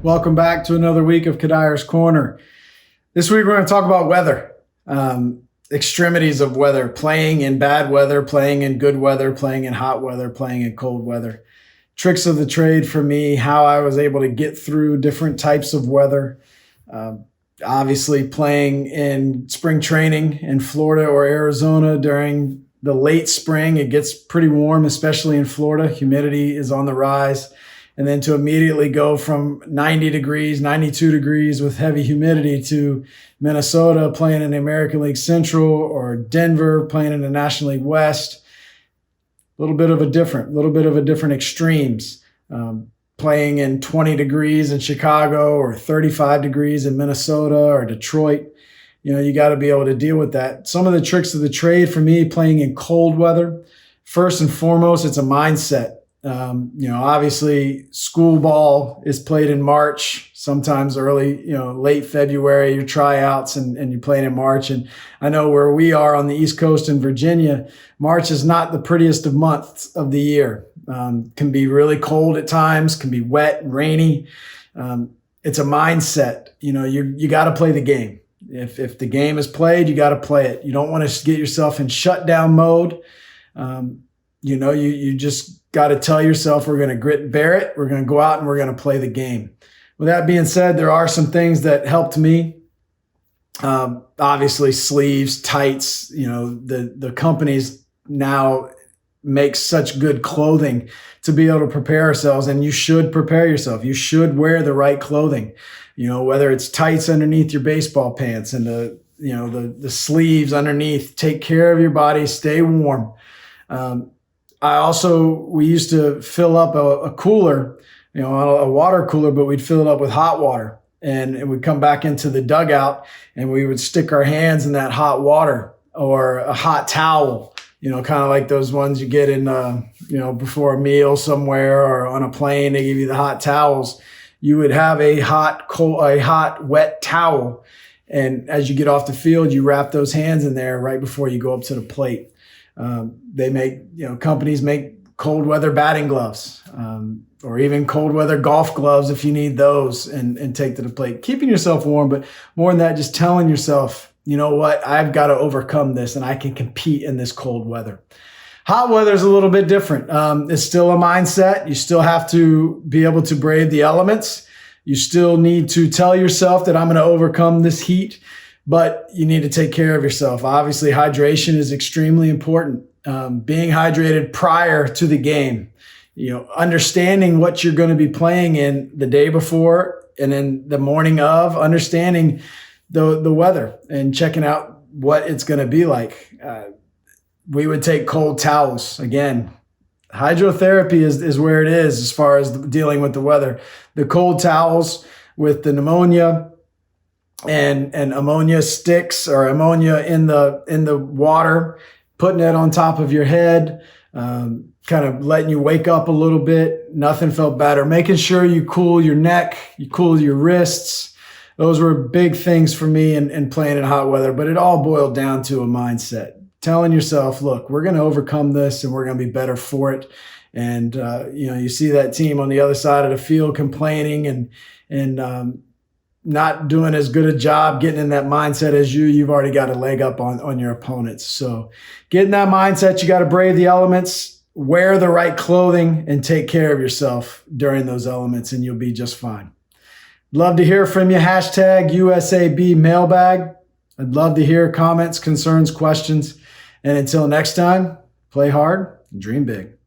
Welcome back to another week of Kadir's Corner. This week we're going to talk about weather, extremities of weather, playing in bad weather, playing in good weather, playing in hot weather, playing in cold weather. Tricks of the trade for me, how I was able to get through different types of weather. Obviously playing in spring training in Florida or Arizona during the late spring, it gets pretty warm, especially in Florida. Humidity is on the rise. And then to immediately go from 90 degrees, 92 degrees with heavy humidity to Minnesota playing in the American League Central or Denver playing in the National League West, a little bit of a different extremes. Playing in 20 degrees in Chicago or 35 degrees in Minnesota or Detroit. You got to be able to deal with that. Some of the tricks of the trade for me playing in cold weather, first and foremost, it's a mindset. Obviously school ball is played in March, sometimes early, late February, your tryouts and you're playing in March. And I know where we are on the East Coast in Virginia, March is not the prettiest of months of the year. Can be really cold at times, can be wet and rainy. It's a mindset. You got to play the game. If the game is played, you got to play it. You don't want to get yourself in shutdown mode. You just got to tell yourself we're going to grit and bear it. We're going to go out and we're going to play the game. With that being said, there are some things that helped me. Obviously sleeves, tights, the companies now make such good clothing to be able to prepare ourselves, and you should prepare yourself. You should wear the right clothing, whether it's tights underneath your baseball pants and the sleeves underneath. Take care of your body, stay warm. We used to fill up a cooler, a water cooler, but we'd fill it up with hot water and we'd come back into the dugout and we would stick our hands in that hot water or a hot towel, kind of like those ones you get in, before a meal somewhere or on a plane, they give you the hot towels. You would have a hot, wet towel. And as you get off the field, you wrap those hands in there right before you go up to the plate. Companies make cold weather batting gloves, or even cold weather golf gloves if you need those and take to the plate. Keeping yourself warm, but more than that, just telling yourself, you know what, I've got to overcome this and I can compete in this cold weather. Hot weather is a little bit different. It's still a mindset. You still have to be able to brave the elements. You still need to tell yourself that I'm going to overcome this heat. But you need to take care of yourself. Obviously, hydration is extremely important. Being hydrated prior to the game, understanding what you're going to be playing in the day before and then the morning of, understanding the weather and checking out what it's going to be like. We would take cold towels. Again, hydrotherapy is where it is as far as dealing with the weather. The cold towels with the pneumonia, and ammonia sticks or ammonia in the water, putting it on top of your head, kind of letting you wake up a little bit. Nothing felt better. Making sure you cool your neck, you cool your wrists. Those were big things for me in playing in hot weather, but it all boiled down to a mindset. Telling yourself, look, we're going to overcome this and we're going to be better for it. And, you see that team on the other side of the field complaining and not doing as good a job getting in that mindset as you've already got a leg up on your opponents. So get in that mindset. You got to brave the elements, wear the right clothing, and take care of yourself during those elements, and you'll be just fine. Love to hear from you. Hashtag USAB mailbag. I'd love to hear comments, concerns, questions. And until next time, play hard and dream big.